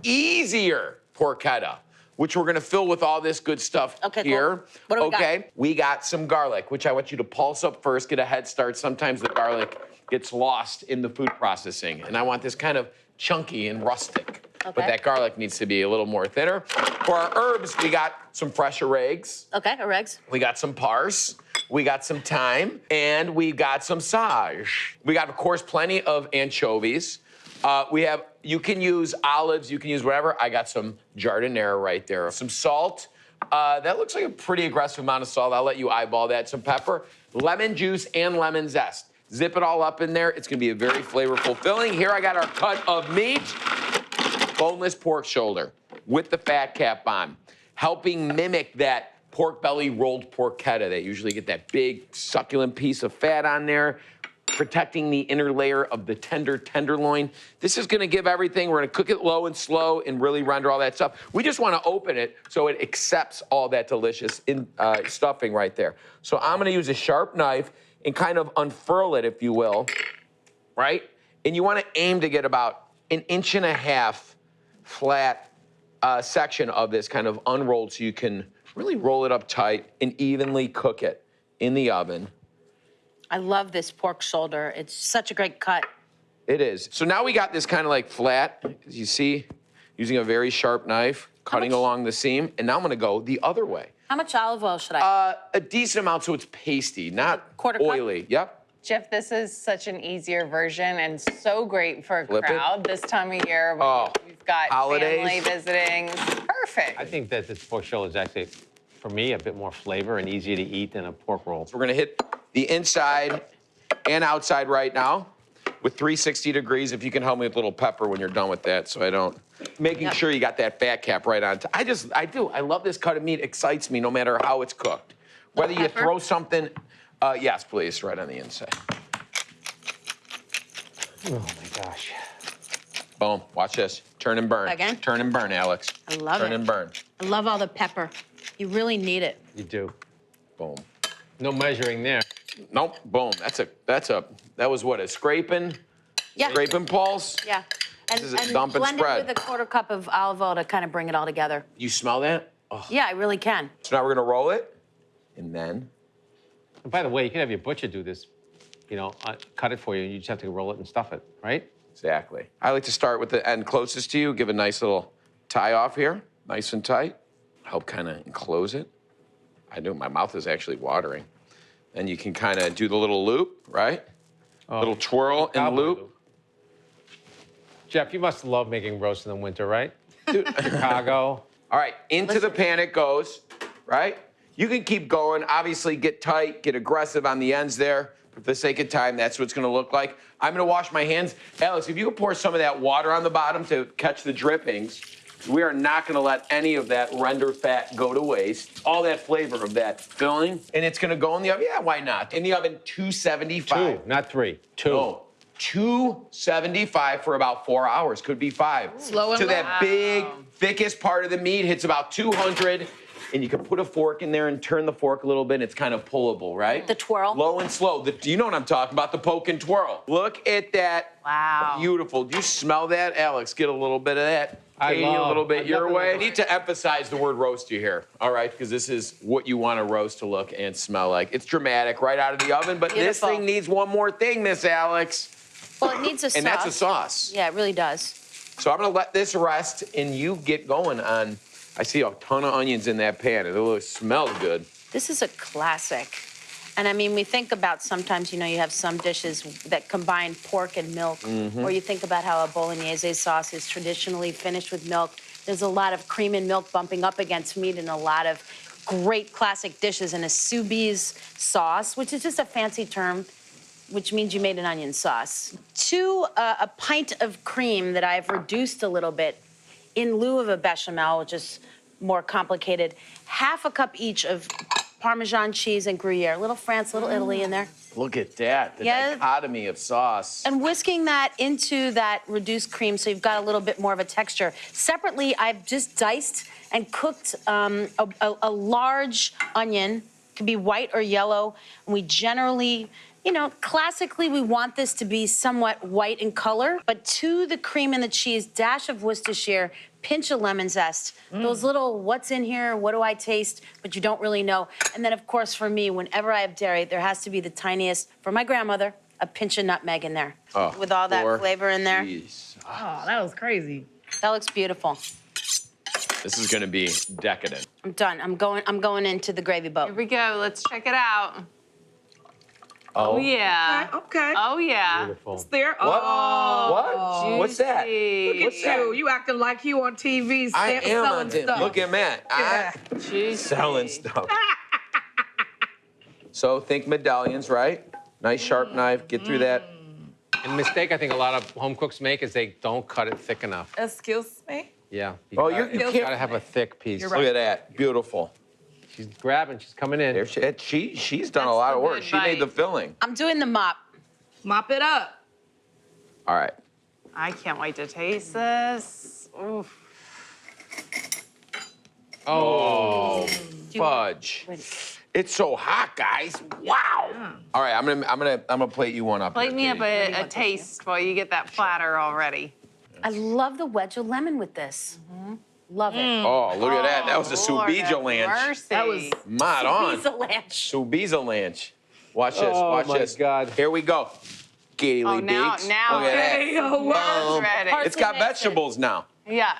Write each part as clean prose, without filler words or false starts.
easier porchetta, which we're gonna fill with all this good stuff here. Cool. What do we got? We got some garlic, which I want you to pulse up first, get a head start. Sometimes the garlic gets lost in the food processing, and I want this kind of chunky and rustic. Okay. But that garlic needs to be a little more thinner. For our herbs, we got some fresh oregs. Okay, oregs. We got some parsley. We got some thyme, and we got some sage. We got, of course, plenty of anchovies. You can use olives, you can use whatever. I got some giardiniera right there. Some salt. That looks like a pretty aggressive amount of salt. I'll let you eyeball that. Some pepper, lemon juice, and lemon zest. Zip it all up in there. It's gonna be a very flavorful filling. Here I got our cut of meat. Boneless pork shoulder with the fat cap on, helping mimic that pork belly rolled porchetta. They usually get that big succulent piece of fat on there, protecting the inner layer of the tender tenderloin. This is gonna give everything. We're gonna cook it low and slow and really render all that stuff. We just wanna open it so it accepts all that delicious stuffing right there. So I'm gonna use a sharp knife and kind of unfurl it, if you will, right? And you wanna aim to get about 1.5 inches flat section of this kind of unrolled so you can really roll it up tight and evenly cook it in the oven. I love this pork shoulder. It's such a great cut. It is. So now we got this kind of like flat, as you see, using a very sharp knife, cutting along the seam. And now I'm gonna go the other way. How much olive oil should I? A decent amount so it's pasty, not Quarter cup? oily. Yep. Jeff, this is such an easier version and so great for a Flip it. crowd this time of year when Oh, we've got holidays. family visiting. Perfect. I think that this pork shoulder is actually, for me, a bit more flavor and easier to eat than a pork roll. So we're gonna hit the inside and outside right now with 360 degrees. If you can help me with a little pepper when you're done with that so I don't, making sure you got that fat cap right on. I love this cut of meat. Excites me no matter how it's cooked. Whether you throw something, yes, please, right on the inside. Oh my gosh. Boom, watch this. Turn and burn. Again? Turn and burn, Alex. I love it. Turn and burn. I love all the pepper. You really need it. You do. Boom. No measuring there. Nope, boom. That was what, a scraping? Yeah. Scraping pulse? Yeah. And, This is a dump and blend spread. it with a quarter cup of olive oil to kind of bring it all together. You smell that? Oh. Yeah, I really can. So now we're gonna roll it, and then And by the way, you can have your butcher do this, cut it for you, and you just have to roll it and stuff it, right? exactly. I like to start with the end closest to you, give a nice little tie off here, nice and tight. Help kind of enclose it. I know my mouth is actually watering. Then you can kind of do the little loop, right? Little twirl and loop. Jeff, you must love making roast in the winter, right? Chicago. All right, into the pan it goes, right? You can keep going. Obviously, get tight, get aggressive on the ends there. For the sake of time, that's what it's gonna look like. I'm gonna wash my hands. Alex, if you could pour some of that water on the bottom to catch the drippings, we are not gonna let any of that render fat go to waste. All that flavor of that filling. And it's gonna go in the oven. Yeah, why not? In the oven, 275. 2, not 3. 2. No, 275 for about 4 hours. Could be 5. Slow and So that low. big, thickest part of the meat hits about 200. And you can put a fork in there and turn the fork a little bit. It's kind of pullable, right? The twirl. Low and slow. Do you know what I'm talking about? The poke and twirl. Look at that. Wow. Beautiful. Do you smell that, Alex? Get a little bit of that. I Katie, love- a little bit I your definitely way. I love- need to emphasize the word roast you here, all right? Because this is what you want a roast to look and smell like. It's dramatic right out of the oven, but Beautiful. this thing needs one more thing, Miss Alex. Well, it needs a sauce. And that's a sauce. Yeah, it really does. So I'm gonna let this rest and you get going on. I see a ton of onions in that pan. It really smells good. This is a classic. And I mean, we think about sometimes, you have some dishes that combine pork and milk, or you think about how a bolognese sauce is traditionally finished with milk. There's a lot of cream and milk bumping up against meat in a lot of great classic dishes. And a sous vide sauce, which is just a fancy term, which means you made an onion sauce. To a pint of cream that I've reduced a little bit in lieu of a bechamel, which is more complicated, half a cup each of Parmesan cheese and Gruyere. Little France, little Italy in there. Look at that, the Yeah. dichotomy of sauce. And whisking that into that reduced cream so you've got a little bit more of a texture. Separately, I've just diced and cooked a large onion. It can be white or yellow. And we generally You know, classically, we want this to be somewhat white in color, but to the cream and the cheese, dash of Worcestershire, pinch of lemon zest. Those little, what's in here, what do I taste, but you don't really know. And then, of course, for me, whenever I have dairy, there has to be the tiniest, for my grandmother, a pinch of nutmeg in there. Oh, with all that flavor in there. Jeez. Oh, that was crazy. That looks beautiful. This is gonna be decadent. I'm done. I'm going into the gravy boat. Here we go. Let's check it out. Oh, Yeah. Okay. Oh, yeah. Beautiful. It's there. What? Oh. What? What's that? Juicy. Look at you. You acting like you on TV I am selling on TV. stuff. Look at Matt. Yeah. Juicy. Selling stuff. So think medallions, right? Nice sharp knife. Get through that. And the mistake I think a lot of home cooks make is they don't cut it thick enough. Excuse me? Yeah. Oh, you can't- gotta have a thick piece. You're Look at that. Beautiful. She's grabbing, she's coming in. There she's done a That's lot the of work. good She made the bite. filling. I'm doing the mop. Mop it up. All right. I can't wait to taste this. Oof. Oh, you- fudge. Ready. It's so hot, guys. Wow. All right, I'm gonna plate you one up. Plate here, me up Katie. a taste while you get that platter already. I love the wedge of lemon with this. Love it. Oh, look at that. That was a Lord have Subiza Lanch. mercy. That was- Mod on. Piece of lanch. Subiza Lanch. Watch this. Oh, Watch my this. God. Here we go. Katie Lee Oh, now- Beeks. now Look at that. Hey, oh, wow. Boom. ready. It's got Parsley mix it. vegetables now. Yeah.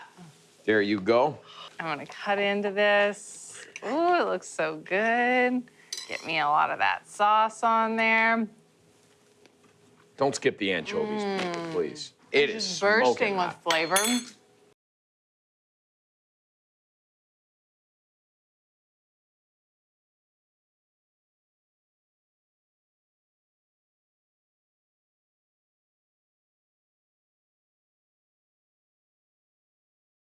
There you go. I'm gonna cut into this. Ooh, it looks so good. Get me a lot of that sauce on there. Don't skip the anchovies, people, please. It is Bursting smoking with hot. flavor.